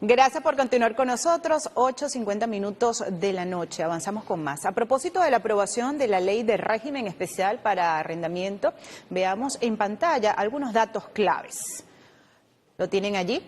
Gracias por continuar con nosotros, 8:50 minutos de la noche. Avanzamos con más. A propósito de la aprobación de la Ley de Régimen Especial para Arrendamiento, veamos en pantalla algunos datos claves. ¿Lo tienen allí?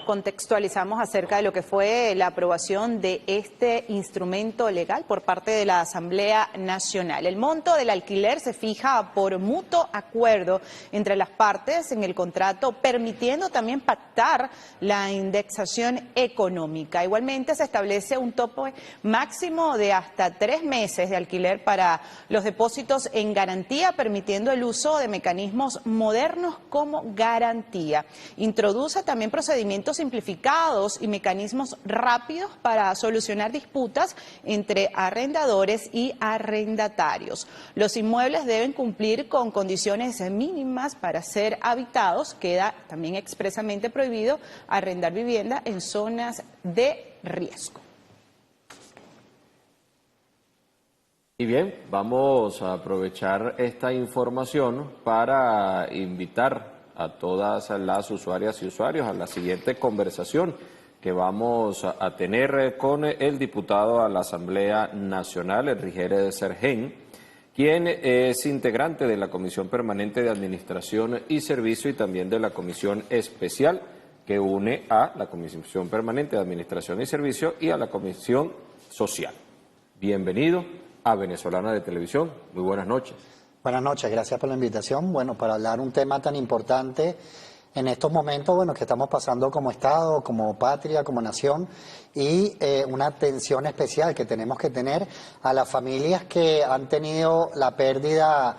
Contextualizamos acerca de lo que fue la aprobación de este instrumento legal por parte de la Asamblea Nacional. El monto del alquiler se fija por mutuo acuerdo entre las partes en el contrato, permitiendo también pactar la indexación económica. Igualmente se establece un tope máximo de hasta 3 meses de alquiler para los depósitos en garantía, permitiendo el uso de mecanismos modernos como garantía. Introduce también procedimientos simplificados y mecanismos rápidos para solucionar disputas entre arrendadores y arrendatarios. Los inmuebles deben cumplir con condiciones mínimas para ser habitados. Queda también expresamente prohibido arrendar vivienda en zonas de riesgo. Y bien, vamos a aprovechar esta información para invitar a todas las usuarias y usuarios a la siguiente conversación que vamos a tener con el diputado a la Asamblea Nacional, Enrique Sergen, quien es integrante de la Comisión Permanente de Administración y Servicio y también de la Comisión Especial que une a la Comisión Permanente de Administración y Servicio y a la Comisión Social. Bienvenido a Venezolana de Televisión. Muy buenas noches. Buenas noches, gracias por la invitación. Bueno, para hablar un tema tan importante en estos momentos, bueno, que estamos pasando como Estado, como patria, como nación, y una atención especial que tenemos que tener a las familias que han tenido la pérdida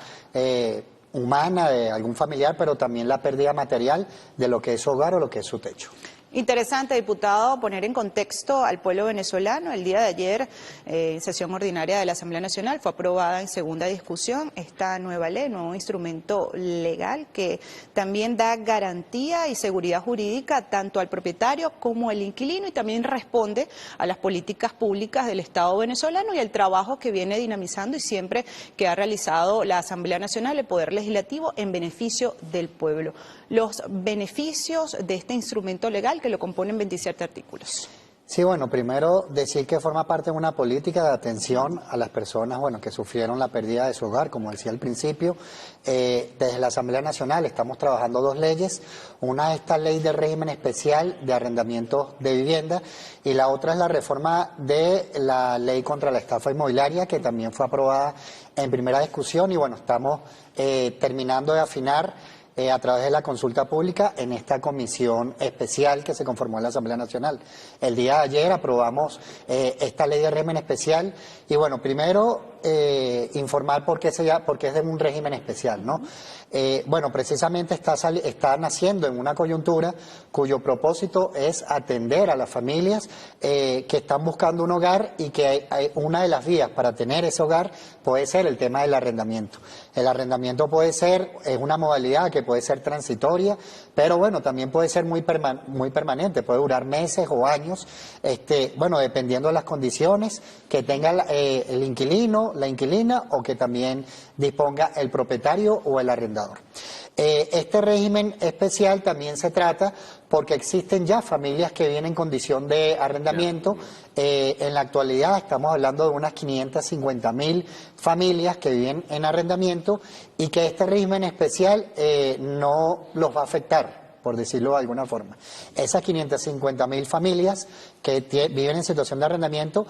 humana de algún familiar, pero también la pérdida material de lo que es su hogar o lo que es su techo. Interesante, diputado, poner en contexto al pueblo venezolano. El día de ayer, en sesión ordinaria de la Asamblea Nacional, fue aprobada en segunda discusión esta nueva ley, nuevo instrumento legal que también da garantía y seguridad jurídica tanto al propietario como al inquilino y también responde a las políticas públicas del Estado venezolano y al trabajo que viene dinamizando y siempre que ha realizado la Asamblea Nacional, el Poder Legislativo, en beneficio del pueblo. Los beneficios de este instrumento legal que lo componen 27 artículos. Sí, bueno, primero decir que forma parte de una política de atención a las personas, bueno, que sufrieron la pérdida de su hogar, como decía al principio. Desde la Asamblea Nacional estamos trabajando 2 leyes, una es esta ley de régimen especial de arrendamiento de vivienda y la otra es la reforma de la ley contra la estafa inmobiliaria, que también fue aprobada en primera discusión y bueno, estamos terminando de afinar a través de la consulta pública en esta comisión especial que se conformó en la Asamblea Nacional. El día de ayer aprobamos esta ley de régimen especial y bueno, primero informar por qué es de un régimen especial, ¿no? Bueno, precisamente está naciendo en una coyuntura cuyo propósito es atender a las familias que están buscando un hogar y que una de las vías para tener ese hogar puede ser el tema del arrendamiento. El arrendamiento es una modalidad que puede ser transitoria, pero bueno, también puede ser muy permanente, puede durar meses o años, bueno, dependiendo de las condiciones que tenga el inquilino, la inquilina o que también disponga el propietario o el arrendador. Este régimen especial también se trata porque existen ya familias que vienen en condición de arrendamiento. En la actualidad estamos hablando de unas 550.000 familias que viven en arrendamiento y que este régimen especial no los va a afectar, por decirlo de alguna forma. Esas 550.000 familias que viven en situación de arrendamiento,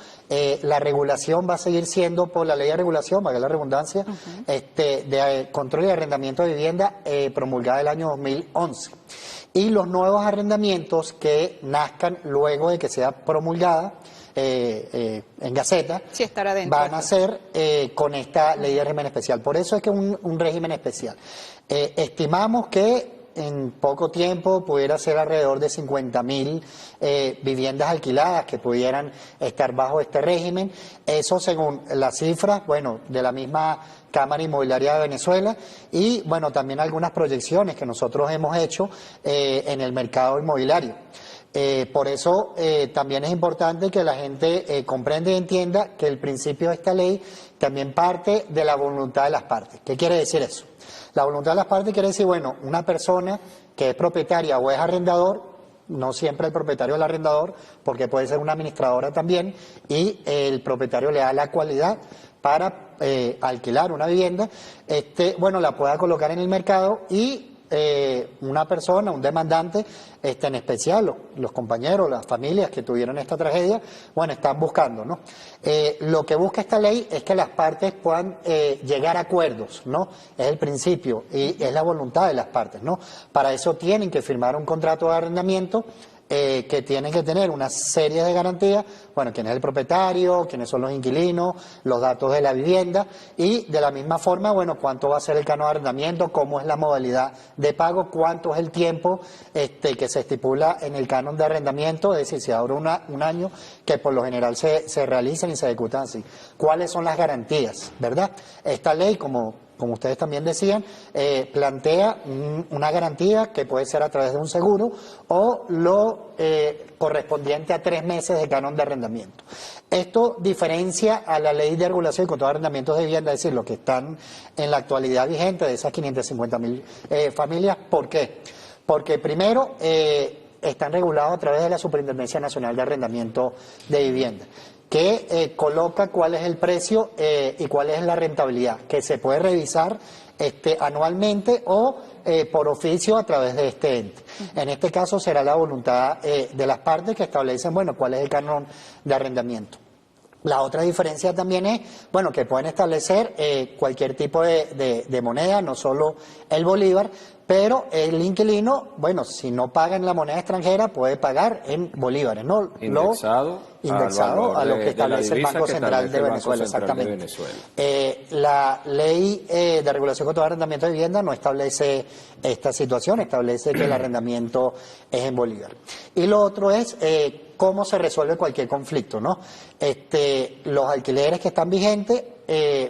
la regulación va a seguir siendo por la ley de regulación, valga la redundancia, de control y arrendamiento de vivienda promulgada el año 2011. Y los nuevos arrendamientos que nazcan luego de que sea promulgada en Gaceta, sí, van a ser con esta ley de régimen especial. Por eso es que es un régimen especial. Estimamos que en poco tiempo pudiera ser alrededor de 50.000 viviendas alquiladas que pudieran estar bajo este régimen. Eso según las cifras, bueno, de la misma Cámara Inmobiliaria de Venezuela y, bueno, también algunas proyecciones que nosotros hemos hecho en el mercado inmobiliario. Por eso también es importante que la gente comprenda y entienda que el principio de esta ley también parte de la voluntad de las partes. ¿Qué quiere decir eso? La voluntad de las partes quiere decir, bueno, una persona que es propietaria o es arrendador no siempre el propietario es el arrendador, porque puede ser una administradora también, y el propietario le da la cualidad para alquilar una vivienda, bueno, la pueda colocar en el mercado y una persona, un demandante, en especial los compañeros, las familias que tuvieron esta tragedia, bueno, están buscando, ¿no? Lo que busca esta ley es que las partes puedan llegar a acuerdos, ¿no? Es el principio y es la voluntad de las partes, ¿no? Para eso tienen que firmar un contrato de arrendamiento que tienen que tener una serie de garantías, bueno, quién es el propietario, quiénes son los inquilinos, los datos de la vivienda y de la misma forma, bueno, cuánto va a ser el canon de arrendamiento, cómo es la modalidad de pago, cuánto es el tiempo que se estipula en el canon de arrendamiento, es decir, si ahora un año, que por lo general se realizan y se ejecutan así. ¿Cuáles son las garantías, verdad? Esta ley, como ustedes también decían, plantea una garantía que puede ser a través de un seguro o lo correspondiente a 3 meses de canon de arrendamiento. Esto diferencia a la ley de regulación y control de arrendamientos de vivienda, es decir, los que están en la actualidad vigente de esas 550.000 familias. ¿Por qué? Porque primero están regulados a través de la Superintendencia Nacional de Arrendamiento de Vivienda, que coloca cuál es el precio y cuál es la rentabilidad, que se puede revisar anualmente o por oficio a través de este ente. En este caso será la voluntad de las partes que establecen, bueno, cuál es el canon de arrendamiento. La otra diferencia también es, bueno, que pueden establecer cualquier tipo de moneda, no solo el bolívar, pero el inquilino, bueno, si no paga en la moneda extranjera, puede pagar en bolívares, ¿no? Indexado a lo que establece el Banco Central de Venezuela, exactamente. La ley de regulación contra el arrendamiento de vivienda no establece esta situación, establece que el arrendamiento es en bolívar. Y lo otro es cómo se resuelve cualquier conflicto, ¿no? Los alquileres que están vigentes,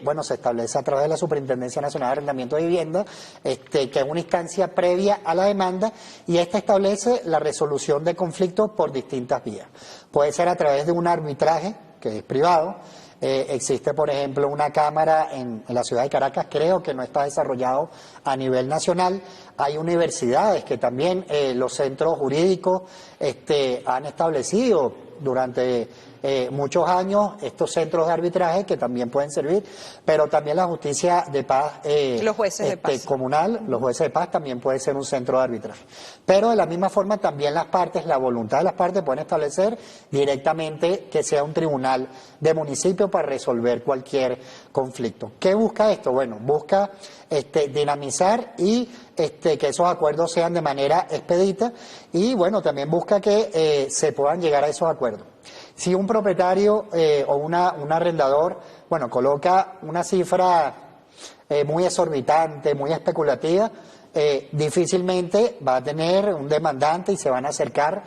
bueno, se establece a través de la Superintendencia Nacional de Arrendamiento de Vivienda, que es una instancia previa a la demanda, y esta establece la resolución de conflictos por distintas vías. Puede ser a través de un arbitraje, que es privado. Existe, por ejemplo, una cámara en la ciudad de Caracas, creo que no está desarrollado a nivel nacional. Hay universidades que también los centros jurídicos han establecido durante muchos años estos centros de arbitraje que también pueden servir, pero también la justicia de paz los jueces de paz comunal, los jueces de paz también puede ser un centro de arbitraje. Pero de la misma forma también las partes, la voluntad de las partes pueden establecer directamente que sea un tribunal de municipio para resolver cualquier conflicto. ¿Qué busca esto? Bueno, busca dinamizar y que esos acuerdos sean de manera expedita y bueno, también busca que se puedan llegar a esos acuerdos. Si un propietario o un arrendador, bueno, coloca una cifra muy exorbitante, muy especulativa, difícilmente va a tener un demandante y se van a acercar,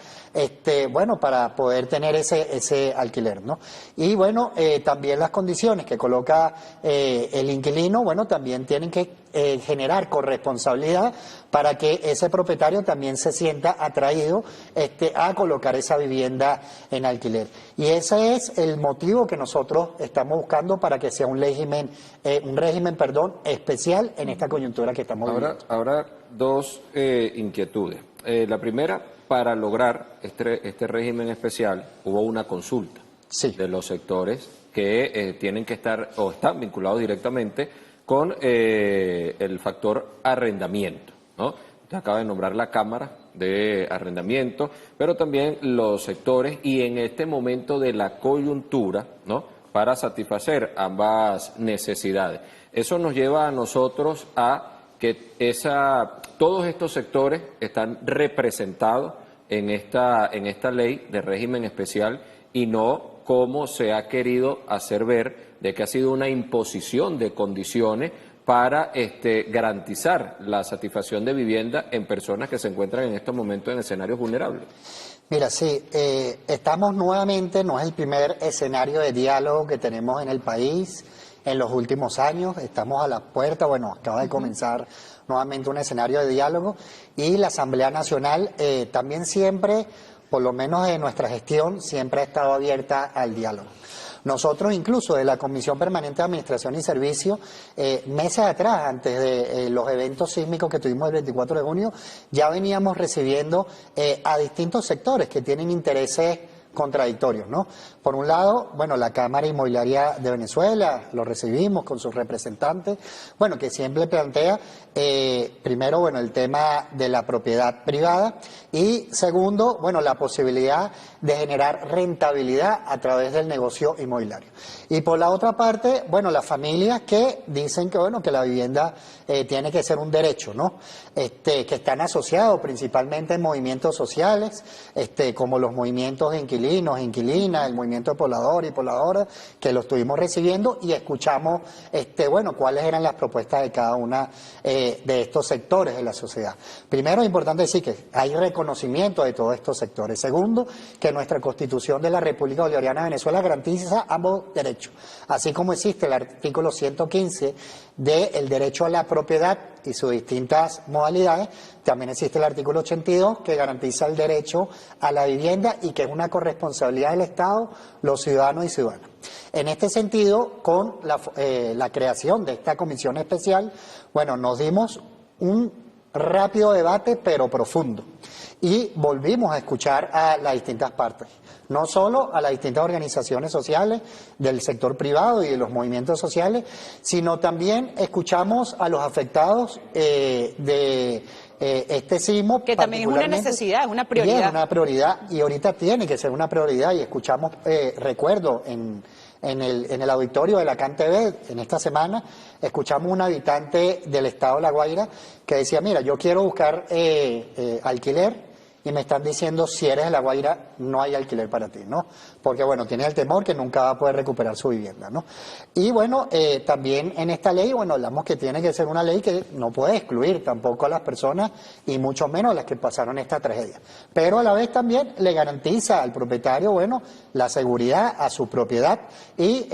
bueno, para poder tener ese alquiler, ¿no? Y bueno, también las condiciones que coloca el inquilino, bueno, también tienen que generar corresponsabilidad para que ese propietario también se sienta atraído a colocar esa vivienda en alquiler. Y ese es el motivo que nosotros estamos buscando para que sea un régimen especial en esta coyuntura que estamos viviendo. Ahora dos inquietudes. La primera, para lograr este régimen especial hubo una consulta de los sectores que tienen que estar o están vinculados directamente con el factor arrendamiento, ¿no? Usted acaba de nombrar la Cámara de Arrendamiento, pero también los sectores y en este momento de la coyuntura, ¿no?, para satisfacer ambas necesidades. Eso nos lleva a nosotros a que todos estos sectores están representados en esta ley de régimen especial y no como se ha querido hacer ver de que ha sido una imposición de condiciones para garantizar la satisfacción de vivienda en personas que se encuentran en estos momentos en escenarios vulnerables. Mira, sí, estamos nuevamente, no es el primer escenario de diálogo que tenemos en el país en los últimos años, estamos a la puerta, bueno, acaba de comenzar nuevamente un escenario de diálogo y la Asamblea Nacional también siempre, por lo menos en nuestra gestión, siempre ha estado abierta al diálogo. Nosotros incluso de la Comisión Permanente de Administración y Servicios, meses atrás, antes de los eventos sísmicos que tuvimos el 24 de junio, ya veníamos recibiendo a distintos sectores que tienen intereses contradictorios, ¿no? Por un lado, bueno, la Cámara Inmobiliaria de Venezuela, lo recibimos con sus representantes, bueno, que siempre plantea, primero, bueno, el tema de la propiedad privada y segundo, bueno, la posibilidad de generar rentabilidad a través del negocio inmobiliario. Y por la otra parte, bueno, las familias que dicen que, bueno, que la vivienda tiene que ser un derecho, ¿no? Que están asociados principalmente en movimientos sociales, como los movimientos de inquilinos, inquilinas, el movimiento de pobladores y pobladoras, que lo estuvimos recibiendo y escuchamos, bueno, cuáles eran las propuestas de cada una de estos sectores de la sociedad. Primero, es importante decir que hay reconocimiento de todos estos sectores. Segundo, que nuestra Constitución de la República Bolivariana de Venezuela garantiza ambos derechos, así como existe el artículo 115 del derecho a la propiedad y sus distintas modalidades, también existe el artículo 82 que garantiza el derecho a la vivienda y que es una corresponsabilidad del Estado, los ciudadanos y ciudadanas. En este sentido, con la creación de esta comisión especial, bueno, nos dimos un rápido debate pero profundo y volvimos a escuchar a las distintas partes, no solo a las distintas organizaciones sociales del sector privado y de los movimientos sociales, sino también escuchamos a los afectados de este sismo. Que también es una necesidad, es una prioridad. Y es una prioridad y ahorita tiene que ser una prioridad y escuchamos, recuerdo, en el auditorio de la CanTV, en esta semana, escuchamos un habitante del estado de La Guaira que decía, mira, yo quiero buscar alquiler y me están diciendo, si eres de La Guaira, no hay alquiler para ti, ¿no? Porque, bueno, tiene el temor que nunca va a poder recuperar su vivienda, ¿no? Y, bueno, también en esta ley, bueno, hablamos que tiene que ser una ley que no puede excluir tampoco a las personas y mucho menos a las que pasaron esta tragedia. Pero a la vez también le garantiza al propietario, bueno, la seguridad a su propiedad y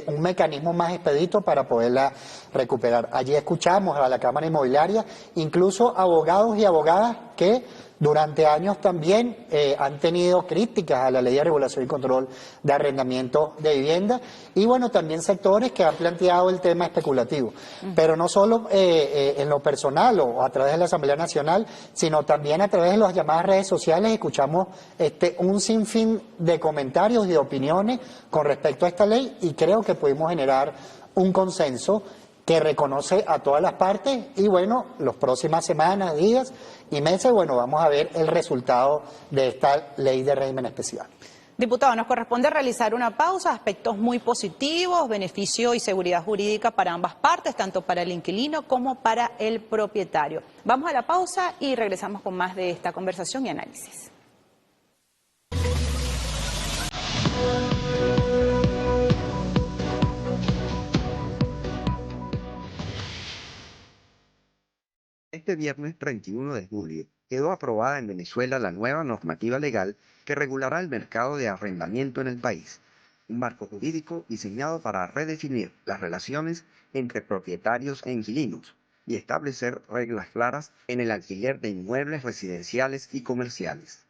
un mecanismo más expedito para poderla recuperar. Allí escuchamos a la Cámara Inmobiliaria, incluso abogados y abogadas que durante años también han tenido críticas a la Ley de Regulación y Control de Arrendamiento de Vivienda y bueno, también sectores que han planteado el tema especulativo, pero no solo en lo personal o a través de la Asamblea Nacional, sino también a través de las llamadas redes sociales escuchamos un sinfín de comentarios y de opiniones con respecto a esta ley y creo que pudimos generar un consenso que reconoce a todas las partes y bueno, las próximas semanas, días y meses, bueno, vamos a ver el resultado de esta ley de régimen especial. Diputado, nos corresponde realizar una pausa, aspectos muy positivos, beneficio y seguridad jurídica para ambas partes, tanto para el inquilino como para el propietario. Vamos a la pausa y regresamos con más de esta conversación y análisis. Este viernes 31 de julio quedó aprobada en Venezuela la nueva normativa legal que regulará el mercado de arrendamiento en el país, un marco jurídico diseñado para redefinir las relaciones entre propietarios e inquilinos y establecer reglas claras en el alquiler de inmuebles residenciales y comerciales.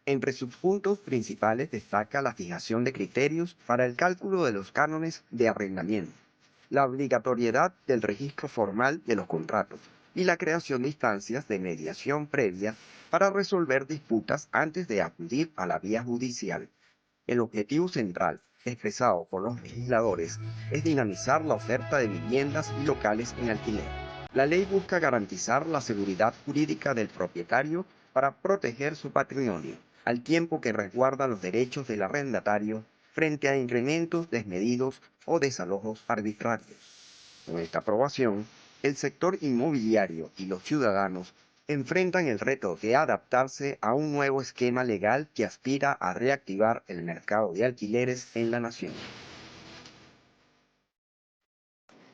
Entre sus puntos principales destaca la fijación de criterios para el cálculo de los cánones de arrendamiento, la obligatoriedad del registro formal de los contratos, y la creación de instancias de mediación previa para resolver disputas antes de acudir a la vía judicial. El objetivo central, expresado por los legisladores, es dinamizar la oferta de viviendas y locales en alquiler. La ley busca garantizar la seguridad jurídica del propietario para proteger su patrimonio, al tiempo que resguarda los derechos del arrendatario frente a incrementos desmedidos o desalojos arbitrarios. Con esta aprobación, el sector inmobiliario y los ciudadanos enfrentan el reto de adaptarse a un nuevo esquema legal que aspira a reactivar el mercado de alquileres en la nación.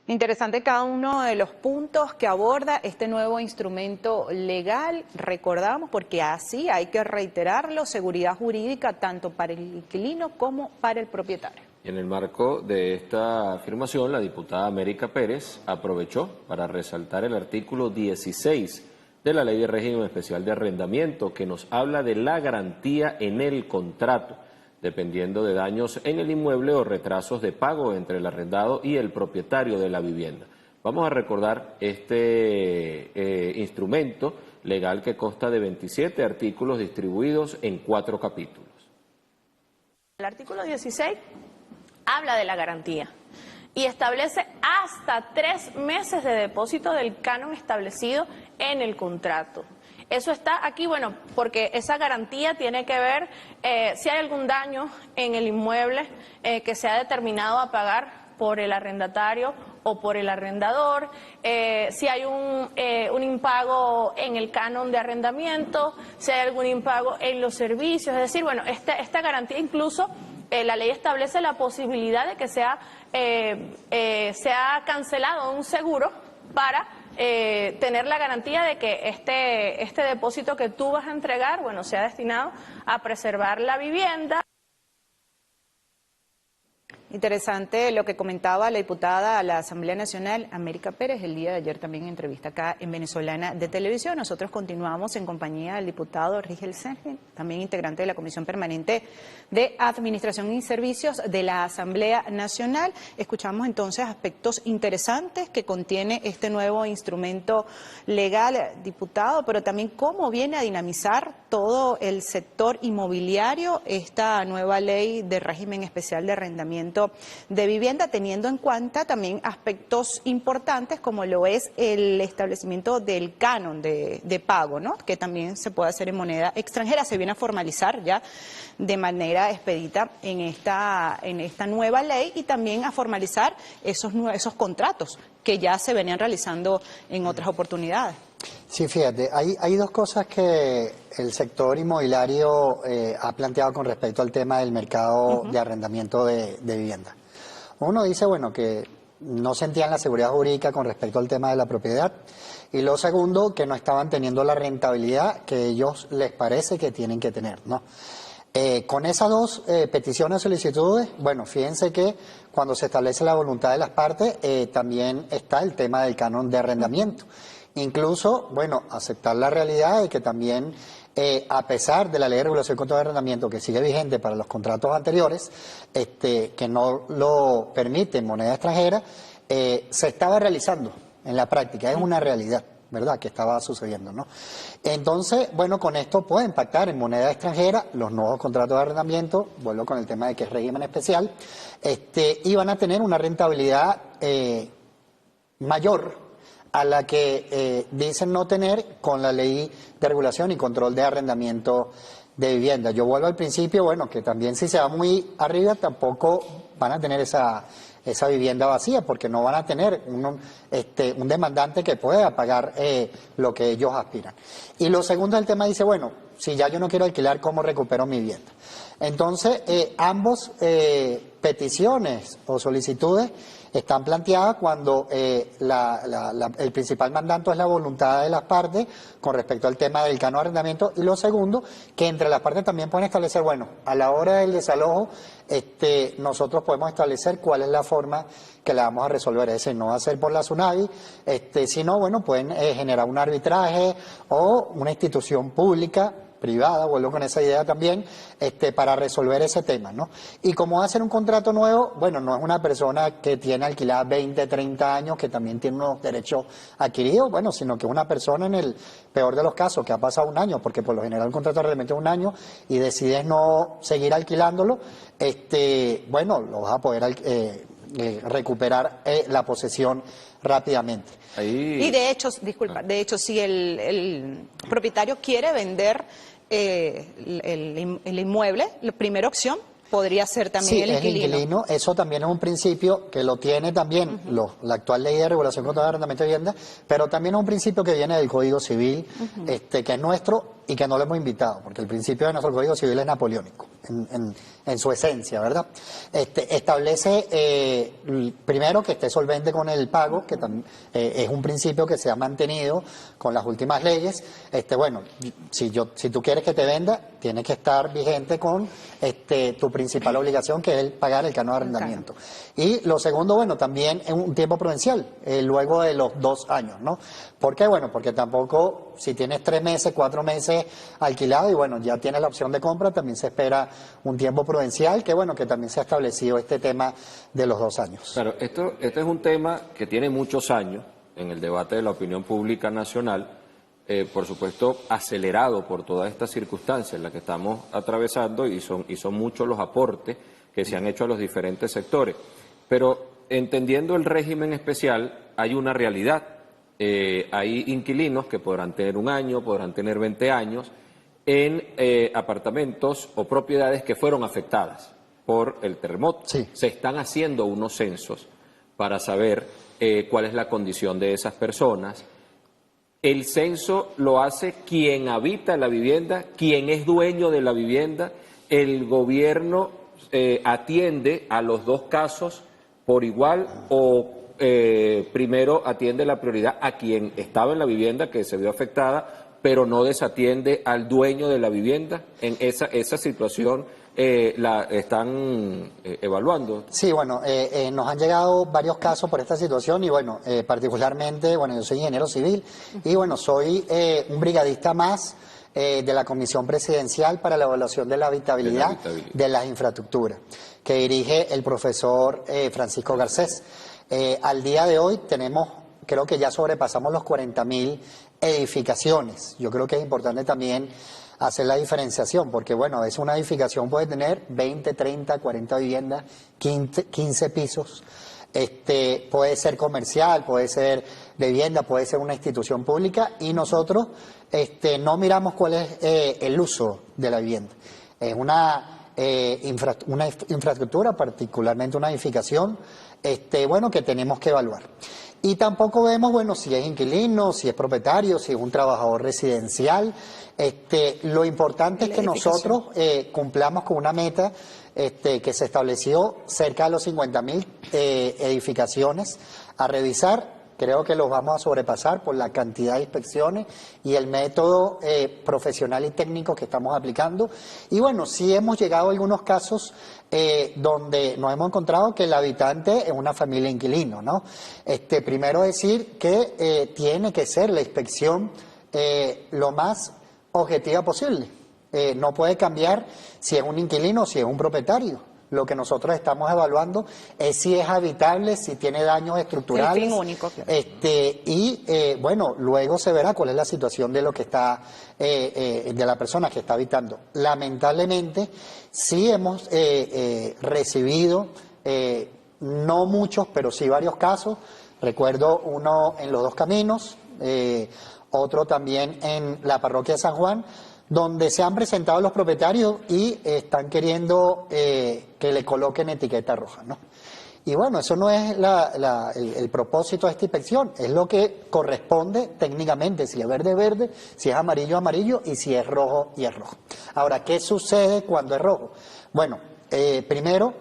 Interesante cada uno de los puntos que aborda este nuevo instrumento legal, recordamos, porque así hay que reiterarlo, seguridad jurídica tanto para el inquilino como para el propietario. En el marco de esta afirmación, la diputada América Pérez aprovechó para resaltar el artículo 16 de la Ley de Régimen Especial de Arrendamiento, que nos habla de la garantía en el contrato dependiendo de daños en el inmueble o retrasos de pago entre el arrendado y el propietario de la vivienda. Vamos a recordar este instrumento legal que consta de 27 artículos distribuidos en 4 capítulos. El artículo 16 habla de la garantía y establece hasta 3 meses de depósito del canon establecido en el contrato. Eso está aquí, bueno, porque esa garantía tiene que ver si hay algún daño en el inmueble que se ha determinado a pagar por el arrendatario o por el arrendador, si hay un impago en el canon de arrendamiento, si hay algún impago en los servicios. Es decir, bueno, esta garantía incluso la ley establece la posibilidad de que sea cancelado un seguro para tener la garantía de que este depósito que tú vas a entregar, bueno, sea destinado a preservar la vivienda. Interesante lo que comentaba la diputada a la Asamblea Nacional, América Pérez, el día de ayer también en entrevista acá en Venezolana de Televisión. Nosotros continuamos en compañía del diputado Rigel Sergen, también integrante de la Comisión Permanente de Administración y Servicios de la Asamblea Nacional. Escuchamos entonces aspectos interesantes que contiene este nuevo instrumento legal, diputado, pero también cómo viene a dinamizar todo el sector inmobiliario esta nueva ley de régimen especial de arrendamiento de vivienda, teniendo en cuenta también aspectos importantes como lo es el establecimiento del canon de pago, ¿no? Que también se puede hacer en moneda extranjera, se viene a formalizar ya de manera expedita en esta nueva ley y también a formalizar esos contratos que ya se venían realizando en otras oportunidades. Sí, fíjate, hay dos cosas que el sector inmobiliario ha planteado con respecto al tema del mercado de arrendamiento de vivienda. Uno dice, bueno, que no sentían la seguridad jurídica con respecto al tema de la propiedad, y lo segundo, que no estaban teniendo la rentabilidad que a ellos les parece que tienen que tener, ¿no? Con esas dos peticiones o solicitudes, bueno, fíjense que cuando se establece la voluntad de las partes, también está el tema del canon de arrendamiento. Incluso, bueno, aceptar la realidad de que también, a pesar de la Ley de Regulación y Control de Arrendamiento que sigue vigente para los contratos anteriores, que no lo permite en moneda extranjera, se estaba realizando en la práctica, es una realidad, ¿verdad?, que estaba sucediendo, ¿no? Entonces, bueno, con esto pueden pactar en moneda extranjera los nuevos contratos de arrendamiento, vuelvo con el tema de que es régimen especial, y van a tener una rentabilidad mayor a la que dicen no tener con la Ley de Regulación y Control de Arrendamiento de Vivienda. Yo vuelvo al principio, bueno, que también si se va muy arriba tampoco van a tener esa vivienda vacía, porque no van a tener un demandante que pueda pagar lo que ellos aspiran. Y lo segundo del tema dice, bueno, si ya yo no quiero alquilar, ¿cómo recupero mi vivienda? Entonces, ambos peticiones o solicitudes están planteadas cuando el principal mandato es la voluntad de las partes con respecto al tema del canon de arrendamiento, y lo segundo, que entre las partes también pueden establecer, bueno, a la hora del desalojo, nosotros podemos establecer cuál es la forma que le vamos a resolver. Es decir, no va a ser por la SUNAVI, sino, bueno, pueden generar un arbitraje o una institución pública, privada, vuelvo con esa idea también, para resolver ese tema, ¿no? Y como va a ser un contrato nuevo, bueno, no es una persona que tiene alquilada 20, 30 años, que también tiene unos derechos adquiridos, bueno, sino que es una persona en el peor de los casos, que ha pasado un año, porque por lo general un contrato de arrendamiento es un año, y decides no seguir alquilándolo, bueno, lo vas a poder recuperar la posesión rápidamente. Y de hecho, disculpa, de hecho, si el propietario quiere vender el inmueble, la primera opción podría ser también el inquilino. Eso también es un principio que lo tiene también la actual Ley de Regulación contra el Arrendamiento de Vivienda, pero también es un principio que viene del Código Civil, que es nuestro y que no lo hemos invitado, porque el principio de nuestro Código Civil es napoleónico, en su esencia, ¿verdad? Establece, primero, que esté solvente con el pago, que es un principio que se ha mantenido con las últimas leyes. Bueno, si tú quieres que te venda, tienes que estar vigente con tu principal obligación, que es el pagar el canon de arrendamiento. Y lo segundo, bueno, también es un tiempo prudencial, luego de los 2 años, ¿no? ¿Por qué? Bueno, porque tampoco, si tienes 3 meses, 4 meses meses alquilado y bueno, ya tiene la opción de compra, también se espera un tiempo prudencial, que bueno, que también se ha establecido este tema de los 2 años. Claro, este es un tema que tiene muchos años en el debate de la opinión pública nacional, por supuesto acelerado por todas estas circunstancias en las que estamos atravesando y son muchos los aportes que se han hecho a los diferentes sectores. Pero entendiendo el régimen especial, hay una realidad. Hay inquilinos que podrán tener 1 año, podrán tener 20 años en apartamentos o propiedades que fueron afectadas por el terremoto. Sí. Se están haciendo unos censos para saber cuál es la condición de esas personas. El censo lo hace quien habita la vivienda, quien es dueño de la vivienda. El gobierno atiende a los 2 casos por igual o primero atiende la prioridad a quien estaba en la vivienda que se vio afectada, pero no desatiende al dueño de la vivienda. En esa situación la están evaluando. Sí, bueno, nos han llegado varios casos por esta situación y bueno, particularmente, bueno, yo soy ingeniero civil y bueno, soy un brigadista más de la Comisión Presidencial para la Evaluación de la Habitabilidad de las Infraestructuras, que dirige el profesor Francisco Garcés. Al día de hoy tenemos, creo que ya sobrepasamos los 40.000 edificaciones. Yo creo que es importante también hacer la diferenciación, porque bueno, a veces una edificación puede tener 20, 30, 40 viviendas, 15 pisos. Puede ser comercial, puede ser de vivienda, puede ser una institución pública y nosotros no miramos cuál es el uso de la vivienda. Es una infraestructura, particularmente una edificación, bueno, que tenemos que evaluar. Y tampoco vemos, bueno, si es inquilino, si es propietario, si es un trabajador residencial. Lo importante es que nosotros cumplamos con una meta que se estableció cerca de los 50.000 edificaciones a revisar. Creo que los vamos a sobrepasar por la cantidad de inspecciones y el método profesional y técnico que estamos aplicando. Y bueno, sí hemos llegado a algunos casos donde nos hemos encontrado que el habitante es una familia inquilino, ¿no? Primero decir que tiene que ser la inspección lo más objetiva posible. No puede cambiar si es un inquilino o si es un propietario. Lo que nosotros estamos evaluando es si es habitable, si tiene daños estructurales. El fin único, claro. Bueno, luego se verá cuál es la situación de lo que está, de la persona que está habitando. Lamentablemente, sí hemos recibido, no muchos, pero sí varios casos. Recuerdo uno en Los Dos Caminos, otro también en la parroquia de San Juan, donde se han presentado los propietarios y están queriendo que le coloquen etiqueta roja, ¿no? Y bueno, eso no es el propósito de esta inspección, es lo que corresponde técnicamente, si es verde, es verde, si es amarillo, amarillo, y si es rojo, y es rojo. Ahora, ¿qué sucede cuando es rojo? Bueno, primero,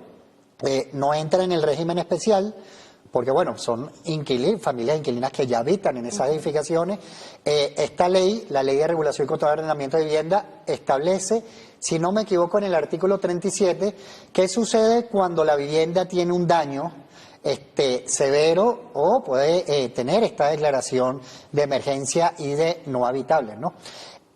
no entra en el régimen especial, porque bueno, son familias inquilinas que ya habitan en esas edificaciones. Esta ley, la Ley de Regulación y Control de Arrendamiento de Vivienda, establece, si no me equivoco, en el artículo 37, qué sucede cuando la vivienda tiene un daño severo o puede tener esta declaración de emergencia y de no habitable, ¿no?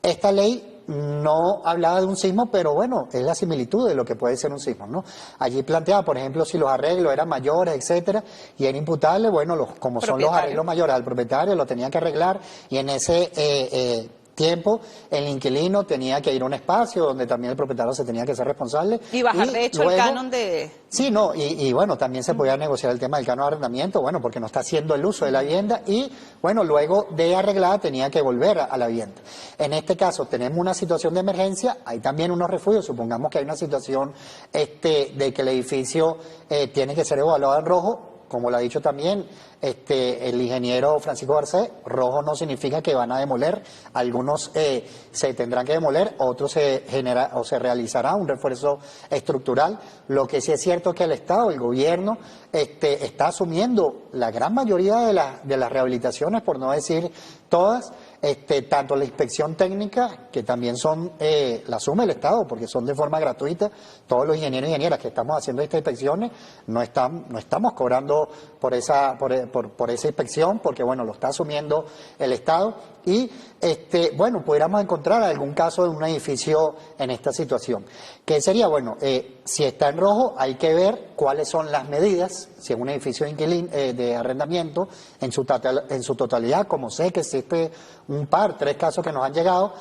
Esta ley no hablaba de un sismo, pero bueno, es la similitud de lo que puede ser un sismo, ¿no? Allí planteaba, por ejemplo, si los arreglos eran mayores, etcétera, y era imputable, bueno, como son los arreglos mayores al propietario, lo tenían que arreglar, y en ese tiempo el inquilino tenía que ir a un espacio donde también el propietario se tenía que ser responsable. Y bajar, de hecho, luego, el canon de... Sí, no, y bueno, también se podía negociar el tema del canon de arrendamiento, bueno, porque no está haciendo el uso de la vivienda y, bueno, luego de arreglada tenía que volver a la vivienda. En este caso tenemos una situación de emergencia, hay también unos refugios, supongamos que hay una situación de que el edificio tiene que ser evaluado en rojo, como lo ha dicho también el ingeniero Francisco Garcés, rojo no significa que van a demoler, algunos se tendrán que demoler, otros se realizará un refuerzo estructural. Lo que sí es cierto es que el Estado, el gobierno, está asumiendo la gran mayoría de las rehabilitaciones, por no decir todas, tanto la inspección técnica, que también la asume el Estado, porque son de forma gratuita, todos los ingenieros y ingenieras que estamos haciendo estas inspecciones, no estamos cobrando por esa inspección, porque bueno, lo está asumiendo el Estado, y bueno, pudiéramos encontrar algún caso de un edificio en esta situación. ¿Qué sería? Bueno, si está en rojo, hay que ver cuáles son las medidas, si es un edificio de arrendamiento, en su totalidad, como sé que existe tres casos que nos han llegado,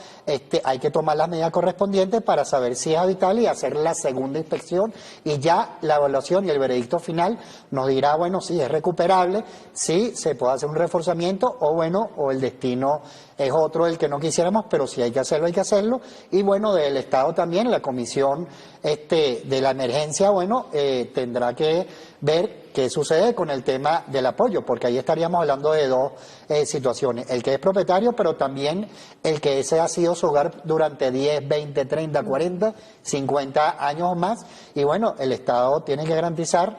hay que tomar las medidas correspondientes para saber si es habitable y hacer la segunda inspección, y ya la evaluación y el veredicto final nos dirá, bueno, si es recuperable, si se puede hacer un reforzamiento, o bueno, o el destino es otro el que no quisiéramos, pero si hay que hacerlo, hay que hacerlo. Y bueno, del Estado también, la comisión de la emergencia, bueno, tendrá que ver qué sucede con el tema del apoyo, porque ahí estaríamos hablando de dos situaciones: el que es propietario, pero también el que ese ha sido su hogar durante 10, 20, 30, 40, 50 años o más, y bueno, el Estado tiene que garantizar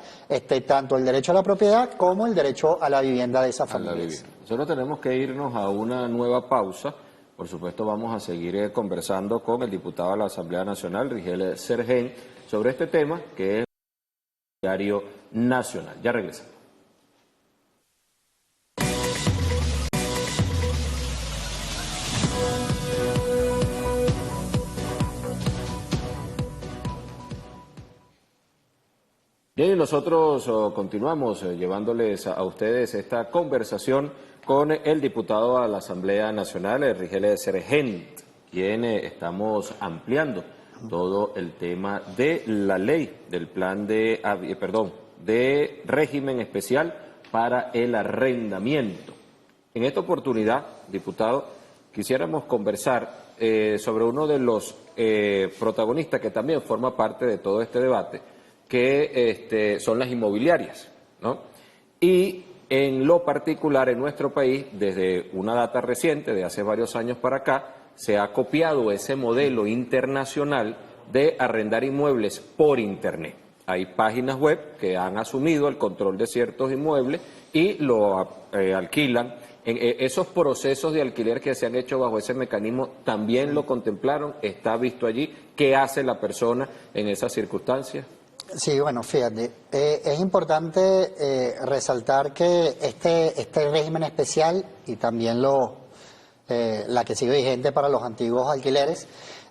tanto el derecho a la propiedad como el derecho a la vivienda de esas familias. Nosotros tenemos que irnos a una nueva pausa. Por supuesto, vamos a seguir conversando con el diputado de la Asamblea Nacional, Rigel Sergen, sobre este tema que es diario nacional. Ya regresamos. Bien, y nosotros continuamos llevándoles a ustedes esta conversación con el diputado a la Asamblea Nacional, Rigel Sergen, quien estamos ampliando todo el tema de la ley del plan de régimen especial para el arrendamiento. En esta oportunidad, diputado, quisiéramos conversar sobre uno de los protagonistas que también forma parte de todo este debate, que son las inmobiliarias, ¿no? Y en lo particular en nuestro país, desde una data reciente, de hace varios años para acá, se ha copiado ese modelo internacional de arrendar inmuebles por Internet. Hay páginas web que han asumido el control de ciertos inmuebles y lo alquilan. Esos procesos de alquiler que se han hecho bajo ese mecanismo, ¿también lo contemplaron? ¿Está visto allí? ¿Qué hace la persona en esas circunstancias? Sí, bueno, fíjate, es importante resaltar que este régimen especial y también la que sigue vigente para los antiguos alquileres,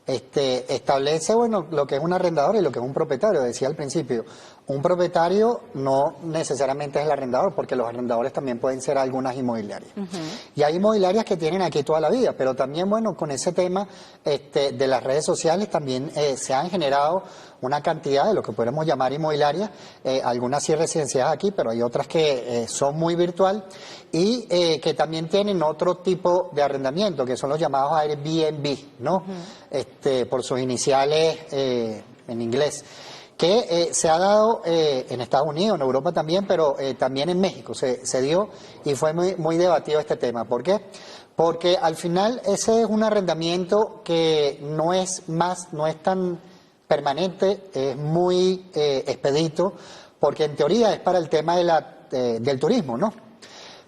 establece, bueno, lo que es un arrendador y lo que es un propietario. Decía al principio, un propietario no necesariamente es el arrendador, porque los arrendadores también pueden ser algunas inmobiliarias. Y hay inmobiliarias que tienen aquí toda la vida, pero también, bueno, con ese tema de las redes sociales también se han generado una cantidad de lo que podemos llamar inmobiliarias, algunas sí residenciadas aquí, pero hay otras que son muy virtual y que también tienen otro tipo de arrendamiento, que son los llamados Airbnb, ¿no? Por sus iniciales en inglés, que se ha dado en Estados Unidos, en Europa también, pero también en México se dio, y fue muy debatido este tema. ¿Por qué? Porque al final ese es un arrendamiento que no es tan permanente, es muy expedito, porque en teoría es para el tema del turismo, ¿no?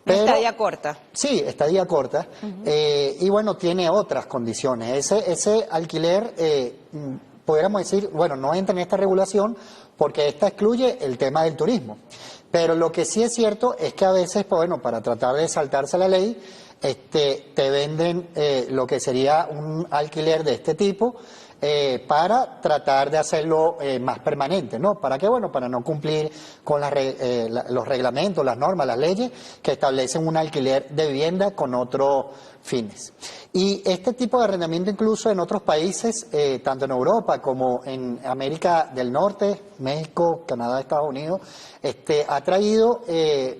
Pero, estadía corta. Sí, estadía corta. Y bueno, tiene otras condiciones. Ese alquiler, pudiéramos decir, bueno, no entra en esta regulación porque esta excluye el tema del turismo. Pero lo que sí es cierto es que a veces, pues, bueno, para tratar de saltarse la ley, te venden lo que sería un alquiler de este tipo, para tratar de hacerlo más permanente, ¿no? ¿Para qué? Bueno, para no cumplir con los reglamentos, las normas, las leyes que establecen un alquiler de vivienda con otros fines. Y este tipo de arrendamiento incluso en otros países, tanto en Europa como en América del Norte, México, Canadá, Estados Unidos, ha traído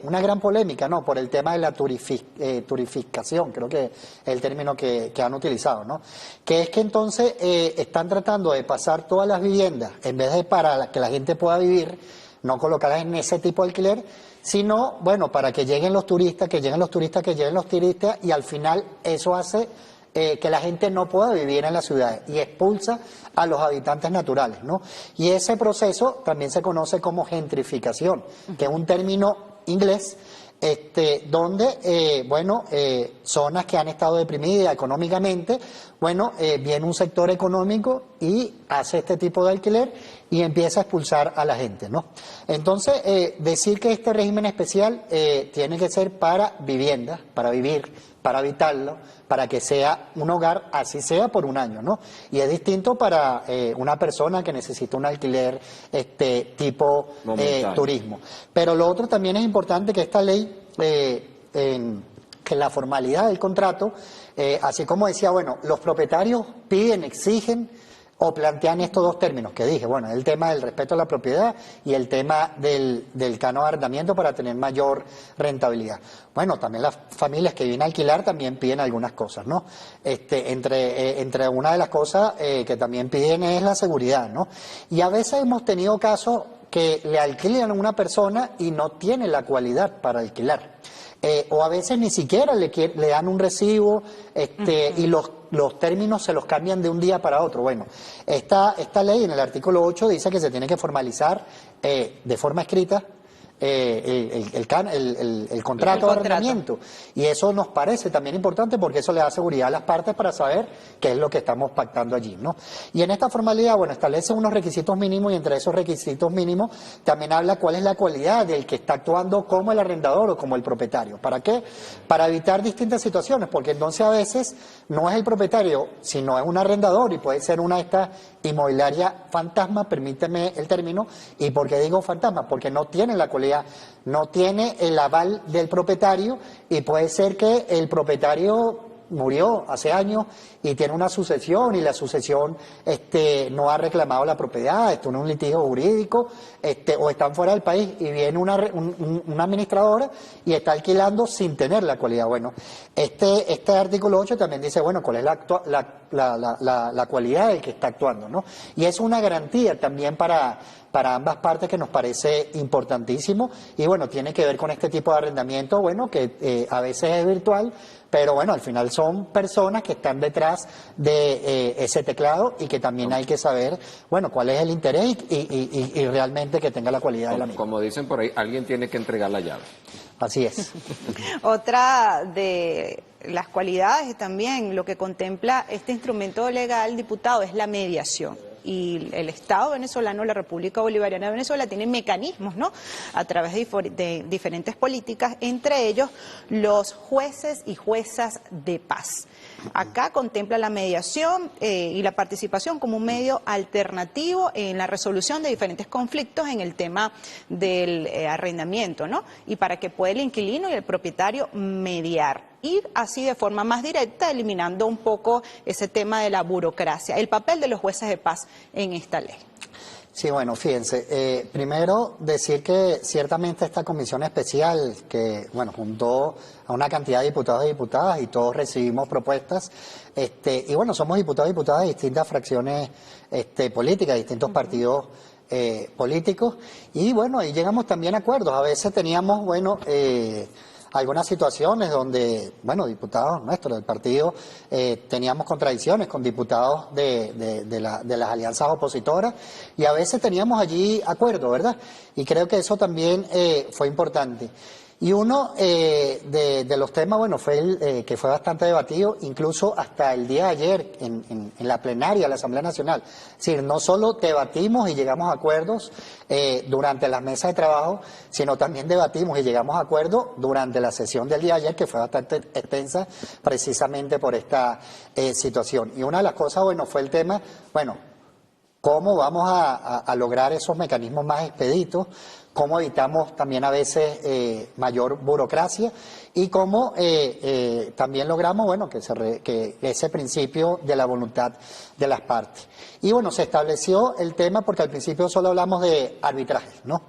una gran polémica, ¿no? Por el tema de la turificación, creo que es el término que han utilizado, ¿no? Que es que entonces están tratando de pasar todas las viviendas, en vez de para que la gente pueda vivir, no colocarlas en ese tipo de alquiler, sino, bueno, para que lleguen los turistas, y al final eso hace que la gente no pueda vivir en las ciudades y expulsa a los habitantes naturales, ¿no? Y ese proceso también se conoce como gentrificación, que es un término inglés donde, zonas que han estado deprimidas económicamente, viene un sector económico y hace este tipo de alquiler y empieza a expulsar a la gente, ¿no? Entonces, decir que este régimen especial tiene que ser para vivienda, para vivir, para habitarlo, para que sea un hogar, así sea por un año, ¿no? Y es distinto para una persona que necesita un alquiler tipo turismo. Pero lo otro también es importante que esta ley, que la formalidad del contrato, así como decía, los propietarios piden, exigen o plantean estos dos términos que dije, el tema del respeto a la propiedad y el tema del canon de arrendamiento para tener mayor rentabilidad. También las familias que vienen a alquilar también piden algunas cosas, ¿no? Entre una de las cosas que también piden es la seguridad, ¿no? Y a veces hemos tenido casos que le alquilan a una persona y no tiene la cualidad para alquilar. O a veces ni siquiera le dan un recibo y los términos se los cambian de un día para otro. Esta ley en el artículo 8 dice que se tiene que formalizar de forma escrita el contrato de arrendamiento, y eso nos parece también importante porque eso le da seguridad a las partes para saber qué es lo que estamos pactando allí, ¿no? Y en esta formalidad, establece unos requisitos mínimos y entre esos requisitos mínimos también habla cuál es la cualidad del que está actuando como el arrendador o como el propietario. ¿Para qué? Para evitar distintas situaciones, porque entonces a veces no es el propietario, sino es un arrendador y puede ser una de estas inmobiliarias fantasma, permíteme el término. ¿Y por qué digo fantasma? Porque no tiene la cualidad, no tiene el aval del propietario y puede ser que el propietario murió hace años y tiene una sucesión y la sucesión no ha reclamado la propiedad, esto no es un litigio jurídico, o están fuera del país y viene una administradora y está alquilando sin tener la cualidad. Este artículo 8 también dice, cuál es la cualidad del que está actuando, ¿no? Y es una garantía también para ambas partes que nos parece importantísimo y tiene que ver con este tipo de arrendamiento, que a veces es virtual, pero al final son personas que están detrás de ese teclado y que también hay que saber, cuál es el interés y realmente que tenga la cualidad de la misma. Como dicen por ahí, alguien tiene que entregar la llave. Así es. Otra de las cualidades también, lo que contempla este instrumento legal, diputado, es la mediación. Y el Estado venezolano, la República Bolivariana de Venezuela, tiene mecanismos, ¿no?, a través de diferentes políticas, entre ellos los jueces y juezas de paz. Acá contempla la mediación y la participación como un medio alternativo en la resolución de diferentes conflictos en el tema del arrendamiento, ¿no? Y para que pueda el inquilino y el propietario mediar. Ir así de forma más directa, eliminando un poco ese tema de la burocracia. El papel de los jueces de paz en esta ley. Sí, fíjense, primero decir que ciertamente esta comisión especial que, juntó a una cantidad de diputados y diputadas y todos recibimos propuestas, y somos diputados y diputadas de distintas fracciones políticas, distintos partidos políticos, y ahí llegamos también a acuerdos. A veces teníamos, algunas situaciones donde, diputados nuestros del partido, teníamos contradicciones con diputados de las alianzas opositoras y a veces teníamos allí acuerdos, ¿verdad? Y creo que eso también fue importante. Y uno de los temas, fue el que fue bastante debatido, incluso hasta el día de ayer en la plenaria de la Asamblea Nacional. Es decir, no solo debatimos y llegamos a acuerdos durante las mesas de trabajo, sino también debatimos y llegamos a acuerdos durante la sesión del día de ayer, que fue bastante extensa precisamente por esta situación. Y una de las cosas, fue el tema, cómo vamos a lograr esos mecanismos más expeditos, cómo evitamos también a veces mayor burocracia y cómo también logramos que ese principio de la voluntad de las partes. Y se estableció el tema porque al principio solo hablamos de arbitraje, ¿no?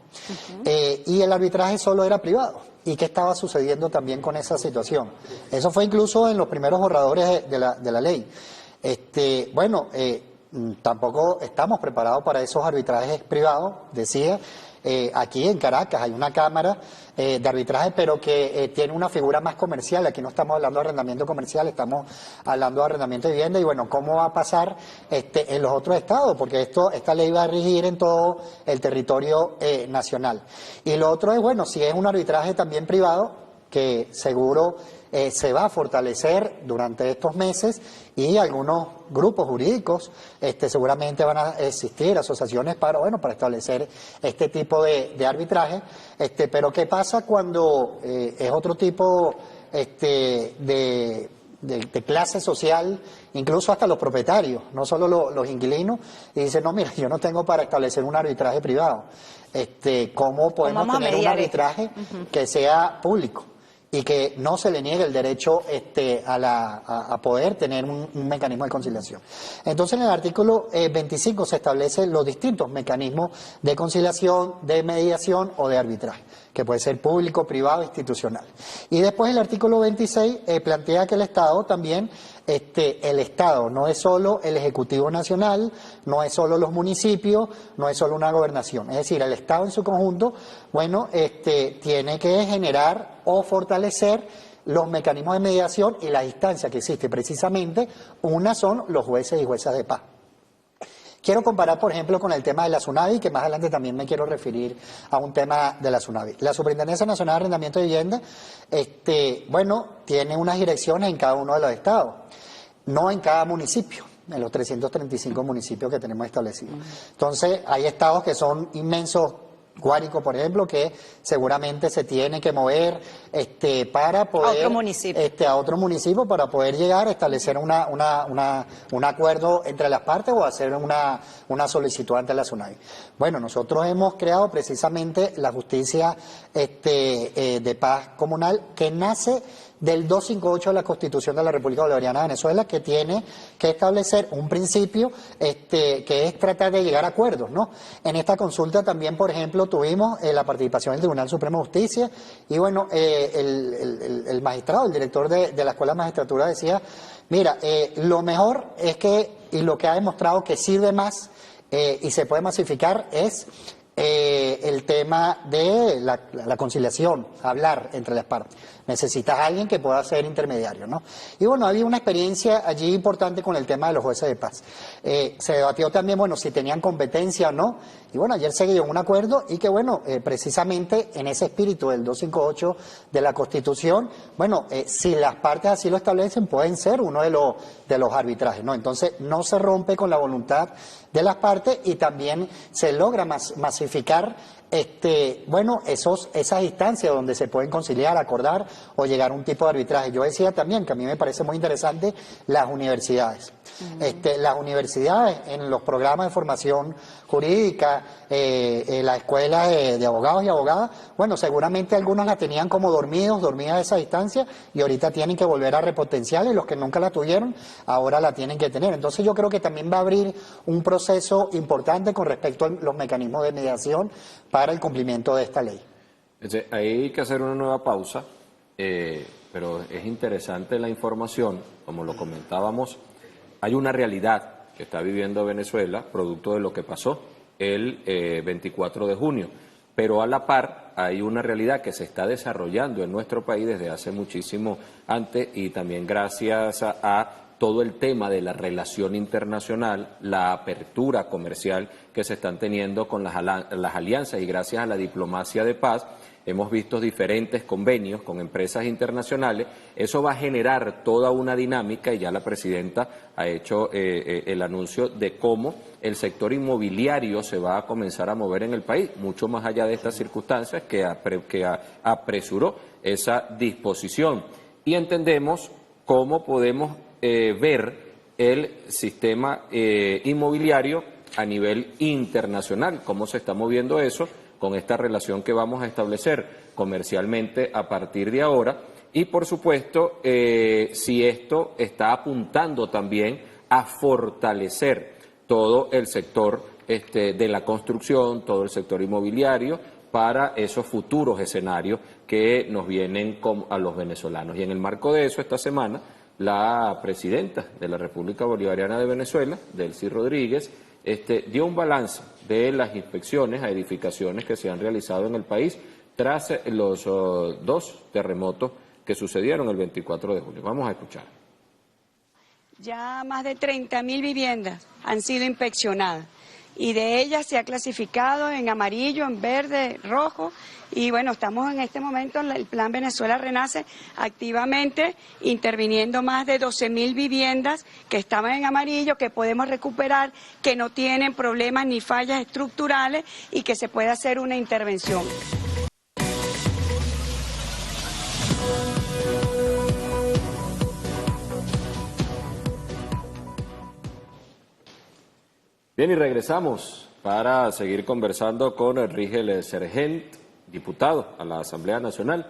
Y el arbitraje solo era privado. ¿Y qué estaba sucediendo también con esa situación? Eso fue incluso en los primeros borradores de la ley. Tampoco estamos preparados para esos arbitrajes privados, decía, Aquí en Caracas hay una cámara de arbitraje, pero que tiene una figura más comercial. Aquí no estamos hablando de arrendamiento comercial, estamos hablando de arrendamiento de vivienda. Y bueno, ¿cómo va a pasar en los otros estados? Porque esta ley va a regir en todo el territorio nacional. Y lo otro es, bueno, si es un arbitraje también privado, que seguro se va a fortalecer durante estos meses, y algunos grupos jurídicos seguramente van a existir asociaciones para establecer este tipo de arbitraje. Pero ¿qué pasa cuando es otro tipo de clase social, incluso hasta los propietarios, no solo los inquilinos, y dicen, no, mira, yo no tengo para establecer un arbitraje privado? ¿Cómo podemos tener un arbitraje que sea público y que no se le niegue el derecho a poder tener un mecanismo de conciliación? Entonces, en el artículo 25 se establecen los distintos mecanismos de conciliación, de mediación o de arbitraje, que puede ser público, privado, institucional. Y después el artículo 26 plantea que el Estado también, el Estado no es solo el Ejecutivo Nacional, no es solo los municipios, no es solo una gobernación. Es decir, el Estado en su conjunto, tiene que generar o fortalecer los mecanismos de mediación y las instancias que existen. Precisamente, una son los jueces y juezas de paz. Quiero comparar, por ejemplo, con el tema de la SUNAVI, que más adelante también me quiero referir a un tema de la SUNAVI. La Superintendencia Nacional de Arrendamiento de Vivienda, tiene unas direcciones en cada uno de los estados, no en cada municipio, en los 335 municipios que tenemos establecidos. Entonces, hay estados que son inmensos. Guárico, por ejemplo, que seguramente se tiene que mover para poder a otro municipio para poder llegar a establecer un acuerdo entre las partes o hacer una solicitud ante la SUNAVI. Bueno, nosotros hemos creado precisamente la justicia de paz comunal, que nace del 258 de la Constitución de la República Bolivariana de Venezuela, que tiene que establecer un principio que es tratar de llegar a acuerdos, ¿no? En esta consulta también, por ejemplo, tuvimos la participación del Tribunal Supremo de Justicia, y bueno, el magistrado, el director de la Escuela de Magistratura decía, mira, lo mejor es que, y lo que ha demostrado que sirve más y se puede masificar, es el tema de la conciliación, hablar entre las partes. Necesitas a alguien que pueda ser intermediario, ¿no? Y bueno, había una experiencia allí importante con el tema de los jueces de paz. Se debatió también, bueno, si tenían competencia o no, y bueno, ayer se llegó a un acuerdo, y que bueno, precisamente en ese espíritu del 258 de la Constitución, bueno, si las partes así lo establecen, pueden ser uno de los arbitrajes, ¿no? Entonces, no se rompe con la voluntad de las partes, y también se logra masificar esas instancias donde se pueden conciliar, acordar o llegar a un tipo de arbitraje. Yo decía también que a mí me parece muy interesante las universidades. Las universidades en los programas de formación jurídica, las escuelas de abogados y abogadas, bueno, seguramente algunos la tenían como dormidas esa distancia, y ahorita tienen que volver a repotenciar, y los que nunca la tuvieron, ahora la tienen que tener. Entonces yo creo que también va a abrir un proceso importante con respecto a los mecanismos de mediación para el cumplimiento de esta ley. Hay que hacer una nueva pausa, pero es interesante la información, como lo comentábamos. Hay una realidad que está viviendo Venezuela, producto de lo que pasó el 24 de junio, pero a la par hay una realidad que se está desarrollando en nuestro país desde hace muchísimo antes, y también gracias a todo el tema de la relación internacional, la apertura comercial que se están teniendo con las alianzas, y gracias a la diplomacia de paz hemos visto diferentes convenios con empresas internacionales. Eso va a generar toda una dinámica, y ya la presidenta ha hecho el anuncio de cómo el sector inmobiliario se va a comenzar a mover en el país, mucho más allá de estas circunstancias que apresuró esa disposición. Y entendemos cómo podemos ver el sistema inmobiliario a nivel internacional, cómo se está moviendo eso con esta relación que vamos a establecer comercialmente a partir de ahora, y por supuesto si esto está apuntando también a fortalecer todo el sector de la construcción, todo el sector inmobiliario, para esos futuros escenarios que nos vienen a los venezolanos. Y en el marco de eso, esta semana, la presidenta de la República Bolivariana de Venezuela, Delcy Rodríguez, dio un balance de las inspecciones a edificaciones que se han realizado en el país tras los dos terremotos que sucedieron el 24 de julio. Vamos a escuchar. Ya más de 30.000 viviendas han sido inspeccionadas y de ellas se ha clasificado en amarillo, en verde, rojo y bueno, estamos en este momento en el Plan Venezuela Renace activamente interviniendo más de 12.000 viviendas que estaban en amarillo, que podemos recuperar, que no tienen problemas ni fallas estructurales y que se puede hacer una intervención. Bien, y regresamos para seguir conversando con Rigel Sergent, diputado a la Asamblea Nacional,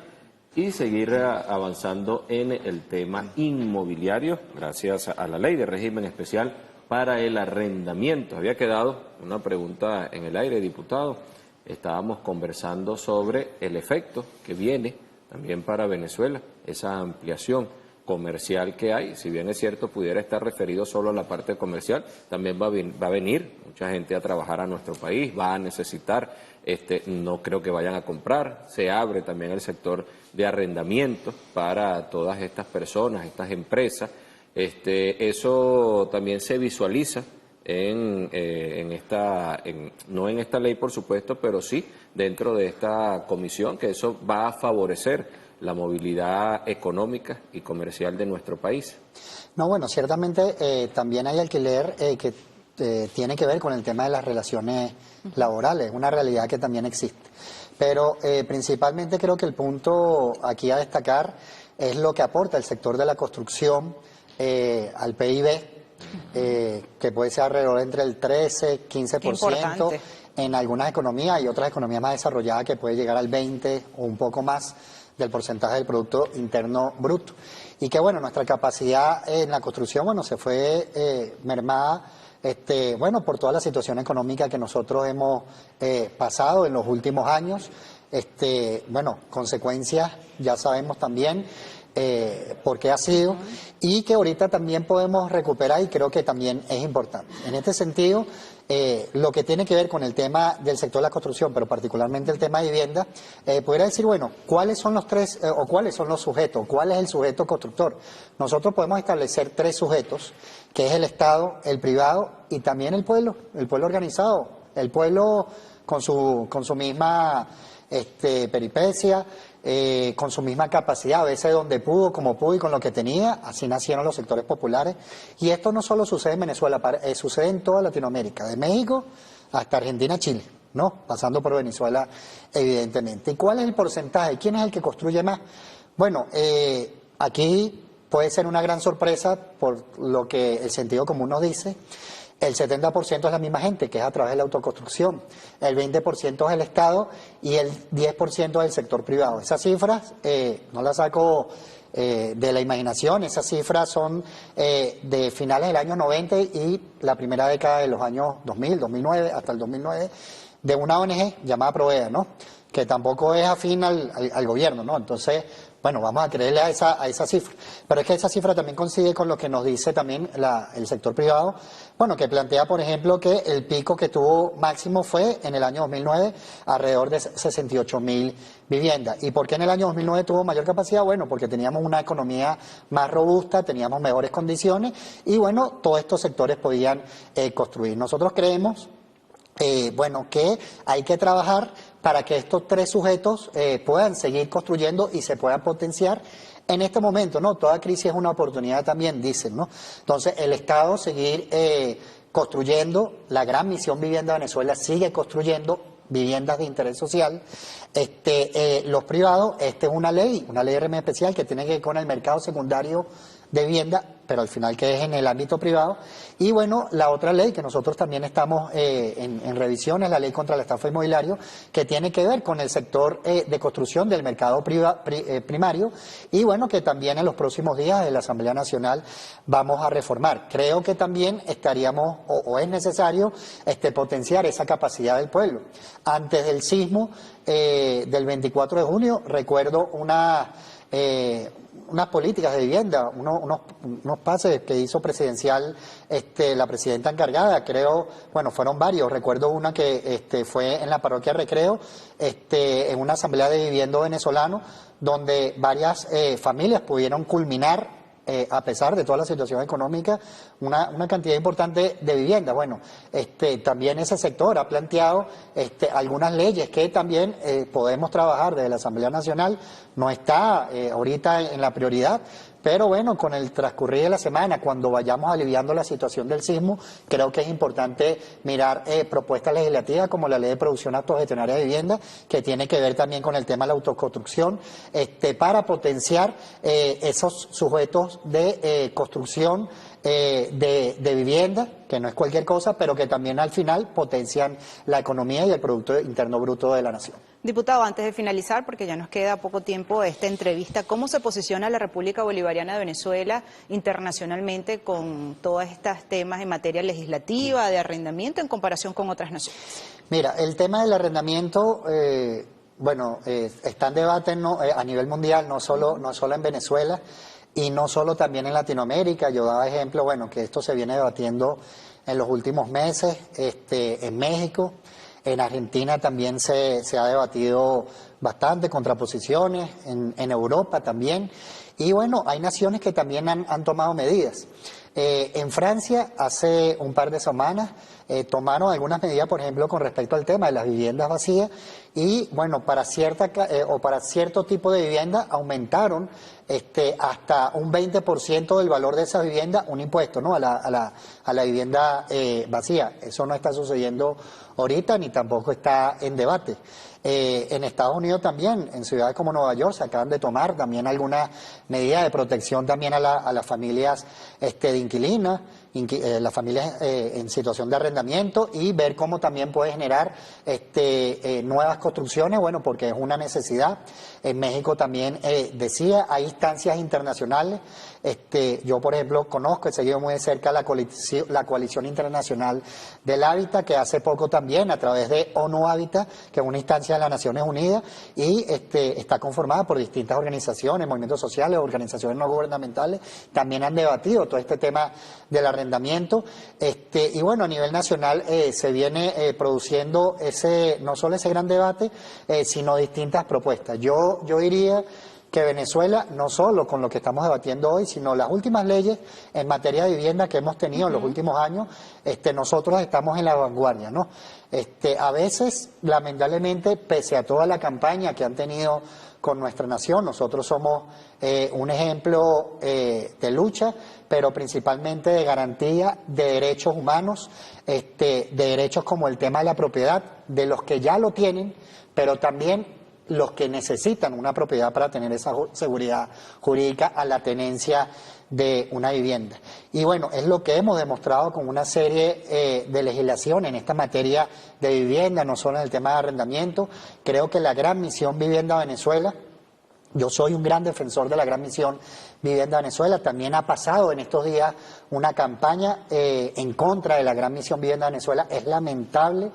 y seguir avanzando en el tema inmobiliario, gracias a la ley de régimen especial para el arrendamiento. Había quedado una pregunta en el aire, diputado. Estábamos conversando sobre el efecto que viene también para Venezuela, esa ampliación comercial que hay. Si bien es cierto, pudiera estar referido solo a la parte comercial, también va a venir mucha gente a trabajar a nuestro país, va a necesitar, no creo que vayan a comprar, se abre también el sector de arrendamiento para todas estas personas, estas empresas. Eso también se visualiza no en esta ley, por supuesto, pero sí dentro de esta comisión, que eso va a favorecer la movilidad económica y comercial de nuestro país. No, bueno, ciertamente también hay alquiler que tiene que ver con el tema de las relaciones laborales, una realidad que también existe. Pero principalmente creo que el punto aquí a destacar es lo que aporta el sector de la construcción al PIB, que puede ser alrededor entre el 13-15% en algunas economías y otras economías más desarrolladas que puede llegar al 20% o un poco más del porcentaje del Producto Interno Bruto. Y que bueno, nuestra capacidad en la construcción, bueno, se fue mermada, bueno, por toda la situación económica que nosotros hemos pasado en los últimos años. Bueno, consecuencias ya sabemos también por qué ha sido, y que ahorita también podemos recuperar, y creo que también es importante. En este sentido, lo que tiene que ver con el tema del sector de la construcción, pero particularmente el tema de vivienda, pudiera decir, bueno, ¿cuáles son los tres o cuáles son los sujetos? ¿Cuál es el sujeto constructor? Nosotros podemos establecer tres sujetos, que es el Estado, el privado y también el pueblo organizado, el pueblo con su misma peripecia, con su misma capacidad, a veces donde pudo, como pudo y con lo que tenía. Así nacieron los sectores populares, y esto no solo sucede en Venezuela, sucede en toda Latinoamérica, de México hasta Argentina, Chile, ¿no? Pasando por Venezuela, evidentemente. ¿Y cuál es el porcentaje? ¿Quién es el que construye más? Bueno, aquí puede ser una gran sorpresa por lo que el sentido común nos dice. El 70% es la misma gente, que es a través de la autoconstrucción. El 20% es el Estado y el 10% es el sector privado. Esas cifras no las saco de la imaginación, esas cifras son de finales del año 90 y la primera década de los años 2000, 2009, hasta el 2009, de una ONG llamada Provea, ¿no? Que tampoco es afín al gobierno, ¿no? Entonces, bueno, vamos a creerle a esa cifra. Pero es que esa cifra también coincide con lo que nos dice también el sector privado, bueno, que plantea, por ejemplo, que el pico que tuvo máximo fue en el año 2009 alrededor de 68.000 viviendas. ¿Y por qué en el año 2009 tuvo mayor capacidad? Bueno, porque teníamos una economía más robusta, teníamos mejores condiciones y, bueno, todos estos sectores podían construir. Nosotros creemos bueno, que hay que trabajar para que estos tres sujetos puedan seguir construyendo y se puedan potenciar en este momento, ¿no? Toda crisis es una oportunidad también, dicen, ¿no? Entonces, el Estado seguir construyendo, la gran misión Vivienda de Venezuela sigue construyendo viviendas de interés social. Los privados, es una ley de régimen especial que tiene que ver con el mercado secundario de vivienda, pero al final que es en el ámbito privado. Y bueno, la otra ley que nosotros también estamos en revisión es la ley contra el estafa inmobiliario, que tiene que ver con el sector de construcción del mercado primario, y bueno, que también en los próximos días en la Asamblea Nacional vamos a reformar. Creo que también estaríamos, o es necesario, potenciar esa capacidad del pueblo. Antes del sismo del 24 de junio, recuerdo una unas políticas de vivienda, unos pases que hizo presidencial la presidenta encargada, creo, bueno, fueron varios, recuerdo una que fue en la parroquia Recreo, en una asamblea de viviendas venezolanos, donde varias familias pudieron culminar, a pesar de toda la situación económica, una cantidad importante de viviendas. Bueno, también ese sector ha planteado algunas leyes que también podemos trabajar desde la Asamblea Nacional, no está ahorita en la prioridad, pero bueno, con el transcurrir de la semana, cuando vayamos aliviando la situación del sismo, creo que es importante mirar propuestas legislativas como la Ley de Producción Autogestionaria de Vivienda, que tiene que ver también con el tema de la autoconstrucción, para potenciar esos sujetos de construcción de vivienda, que no es cualquier cosa, pero que también al final potencian la economía y el Producto Interno Bruto de la nación. Diputado, antes de finalizar, porque ya nos queda poco tiempo esta entrevista, ¿cómo se posiciona la República Bolivariana de Venezuela internacionalmente con todos estos temas en materia legislativa, de arrendamiento, en comparación con otras naciones? Mira, el tema del arrendamiento, está en debate a nivel mundial, no solo en Venezuela y no solo también en Latinoamérica. Yo daba ejemplo, que esto se viene debatiendo en los últimos meses, en México. En Argentina también se ha debatido bastante, contraposiciones, en Europa también. Y bueno, hay naciones que también han tomado medidas. En Francia, hace un par de semanas, tomaron algunas medidas, por ejemplo, con respecto al tema de las viviendas vacías. Y bueno, para cierto tipo de vivienda aumentaron hasta un 20% del valor de esa vivienda un impuesto, ¿no? a la vivienda vacía. Eso no está sucediendo ahorita ni tampoco está en debate. En Estados Unidos también, en ciudades como Nueva York, se acaban de tomar también algunas medidas de protección también a las familias de inquilinas, las familias en situación de arrendamiento, y ver cómo también puede generar nuevas construcciones, bueno, porque es una necesidad. En México también decía, hay instancias internacionales. Yo, por ejemplo, conozco, he seguido muy de cerca la Coalición Internacional del Hábitat, que hace poco también, a través de ONU Hábitat, que es una instancia de las Naciones Unidas, y está conformada por distintas organizaciones, movimientos sociales, organizaciones no gubernamentales, también han debatido todo este tema del arrendamiento. Y bueno, a nivel nacional se viene produciendo no solo ese gran debate, sino distintas propuestas. Yo diría que Venezuela, no solo con lo que estamos debatiendo hoy, sino las últimas leyes en materia de vivienda que hemos tenido en los últimos años, nosotros estamos en la vanguardia, ¿no? A veces, lamentablemente, pese a toda la campaña que han tenido con nuestra nación, nosotros somos un ejemplo de lucha, pero principalmente de garantía de derechos humanos, de derechos como el tema de la propiedad, de los que ya lo tienen, pero también los que necesitan una propiedad para tener esa seguridad jurídica a la tenencia de una vivienda. Y bueno, es lo que hemos demostrado con una serie de legislación en esta materia de vivienda, no solo en el tema de arrendamiento. Creo que la Gran Misión Vivienda Venezuela, yo soy un gran defensor de la Gran Misión Vivienda Venezuela, también ha pasado en estos días una campaña en contra de la Gran Misión Vivienda Venezuela. Es lamentable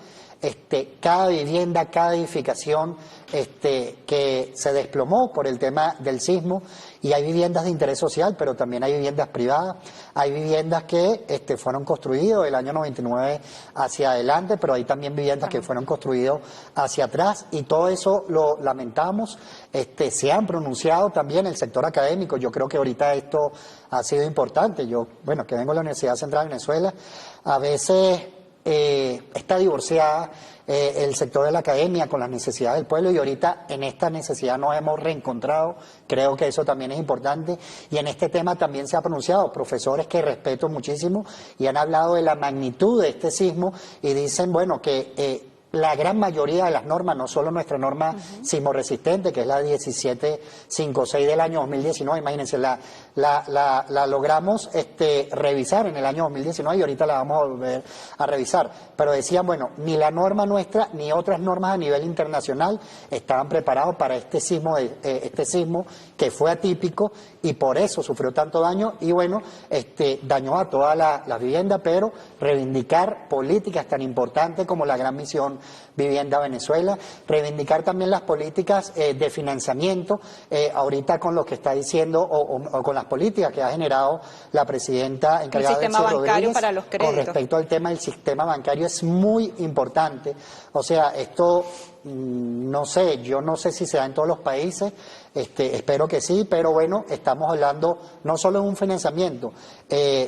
cada vivienda, cada edificación que se desplomó por el tema del sismo, y hay viviendas de interés social, pero también hay viviendas privadas, hay viviendas que fueron construidas del año 99 hacia adelante, pero hay también viviendas que fueron construidas hacia atrás, y todo eso lo lamentamos. Se han pronunciado también el sector académico. Yo creo que ahorita esto ha sido importante. Yo, que vengo de la Universidad Central de Venezuela, a veces está divorciada el sector de la academia con las necesidades del pueblo, y ahorita en esta necesidad nos hemos reencontrado. Creo que eso también es importante, y en este tema también se ha pronunciado profesores que respeto muchísimo y han hablado de la magnitud de este sismo, y dicen, que la gran mayoría de las normas, no solo nuestra norma sismo resistente, que es la 1756 del año 2019, imagínense, la logramos revisar en el año 2019 y ahorita la vamos a volver a revisar. Pero decían, ni la norma nuestra ni otras normas a nivel internacional estaban preparados para este sismo que fue atípico y por eso sufrió tanto daño, y dañó a toda la vivienda, pero reivindicar políticas tan importantes como la Gran Misión Vivienda Venezuela, reivindicar también las políticas de financiamiento, ahorita con lo que está diciendo o con las políticas que ha generado la presidenta encargada del sistema bancario para los créditos. Con respecto al tema del sistema bancario es muy importante, o sea, esto no sé, yo no sé si se da en todos los países, espero que sí, pero bueno, estamos hablando no solo de un financiamiento,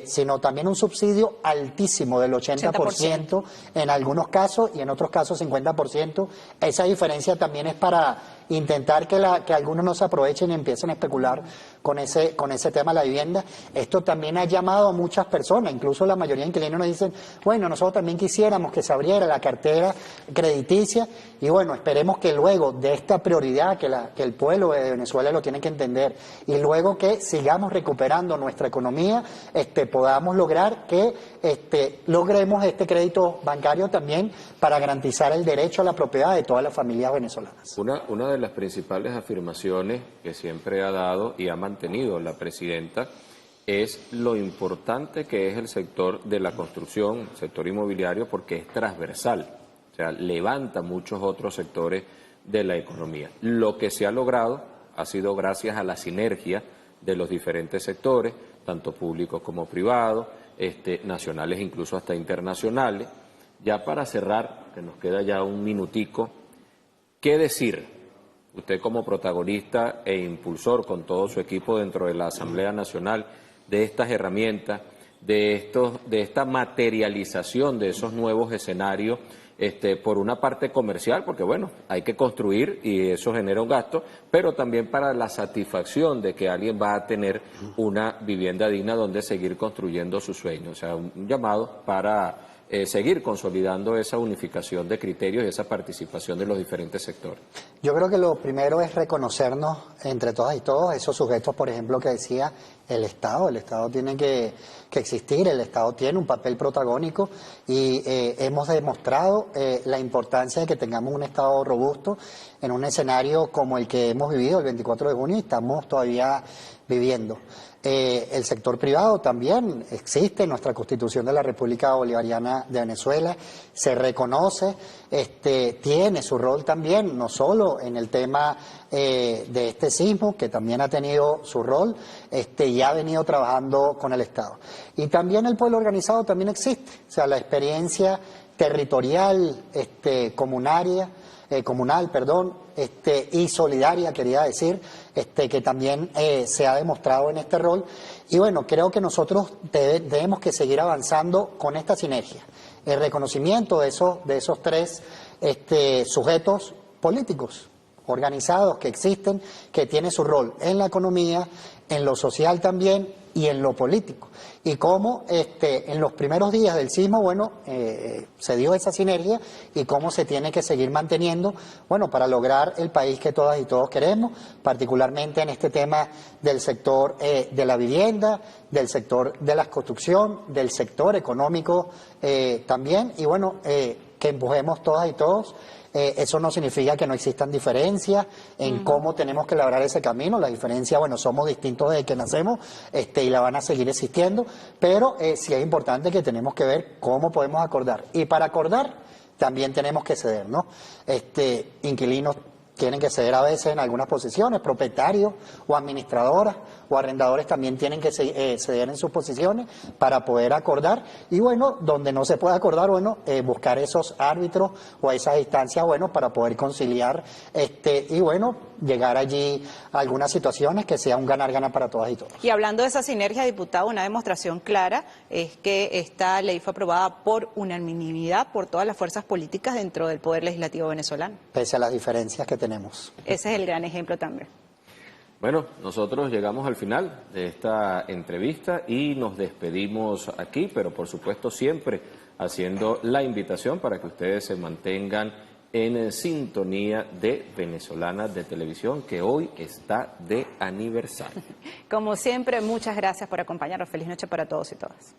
sino también un subsidio altísimo del 80% en algunos casos y en otros casos 50%. Esa diferencia también es para intentar que algunos no se aprovechen y empiecen a especular con ese tema de la vivienda. Esto también ha llamado a muchas personas, incluso la mayoría de inquilinos nos dicen, bueno, nosotros también quisiéramos que se abriera la cartera crediticia y bueno, esperemos que luego de esta prioridad que el pueblo de Venezuela lo tiene que entender y luego que sigamos recuperando nuestra economía, podamos lograr que logremos este crédito bancario también para garantizar el derecho a la propiedad de todas las familias venezolanas. Una de las principales afirmaciones que siempre ha dado y ha mantenido la presidenta es lo importante que es el sector de la construcción, el sector inmobiliario, porque es transversal, o sea, levanta muchos otros sectores de la economía. Lo que se ha logrado ha sido gracias a la sinergia de los diferentes sectores, tanto públicos como privados, nacionales incluso hasta internacionales. Ya para cerrar, que nos queda ya un minutico, ¿qué decir? Usted como protagonista e impulsor con todo su equipo dentro de la Asamblea Nacional de estas herramientas, de esta materialización de esos nuevos escenarios, por una parte comercial, porque bueno, hay que construir y eso genera un gasto, pero también para la satisfacción de que alguien va a tener una vivienda digna donde seguir construyendo su sueño. O sea, un llamado para seguir consolidando esa unificación de criterios y esa participación de los diferentes sectores. Yo creo que lo primero es reconocernos entre todas y todos esos sujetos, por ejemplo, que decía el Estado tiene que existir, el Estado tiene un papel protagónico y hemos demostrado la importancia de que tengamos un Estado robusto en un escenario como el que hemos vivido el 24 de junio y estamos todavía viviendo. El sector privado también existe en nuestra Constitución de la República Bolivariana de Venezuela, se reconoce, tiene su rol también, no solo en el tema de este sismo, que también ha tenido su rol, y ha venido trabajando con el Estado. Y también el pueblo organizado también existe, o sea, la experiencia territorial, comunal, y solidaria, quería decir, que también se ha demostrado en este rol. Y bueno, creo que nosotros debemos que seguir avanzando con esta sinergia, el reconocimiento de esos tres sujetos políticos organizados que existen, que tienen su rol en la economía, en lo social también y en lo político. Y cómo en los primeros días del sismo, bueno, se dio esa sinergia y cómo se tiene que seguir manteniendo, bueno, para lograr el país que todas y todos queremos, particularmente en este tema del sector de la vivienda, del sector de la construcción, del sector económico también, y bueno, que empujemos todas y todos. Eso no significa que no existan diferencias en cómo tenemos que labrar ese camino. Las diferencias, bueno, somos distintos desde que nacemos y la van a seguir existiendo, pero sí es importante que tenemos que ver cómo podemos acordar. Y para acordar también tenemos que ceder, ¿no? Inquilinos tienen que ceder a veces en algunas posiciones, propietarios o administradoras o arrendadores también tienen que ceder en sus posiciones para poder acordar y bueno, donde no se puede acordar, bueno, buscar esos árbitros o esas instancias, bueno, para poder conciliar y bueno, llegar allí a algunas situaciones que sea un ganar-ganar para todas y todos. Y hablando de esa sinergia, diputado, una demostración clara es que esta ley fue aprobada por unanimidad por todas las fuerzas políticas dentro del Poder Legislativo venezolano. Pese a las diferencias que tenemos. Ese es el gran ejemplo también. Bueno, nosotros llegamos al final de esta entrevista y nos despedimos aquí, pero por supuesto siempre haciendo la invitación para que ustedes se mantengan en sintonía de Venezolana de Televisión, que hoy está de aniversario. Como siempre, muchas gracias por acompañarnos. Feliz noche para todos y todas.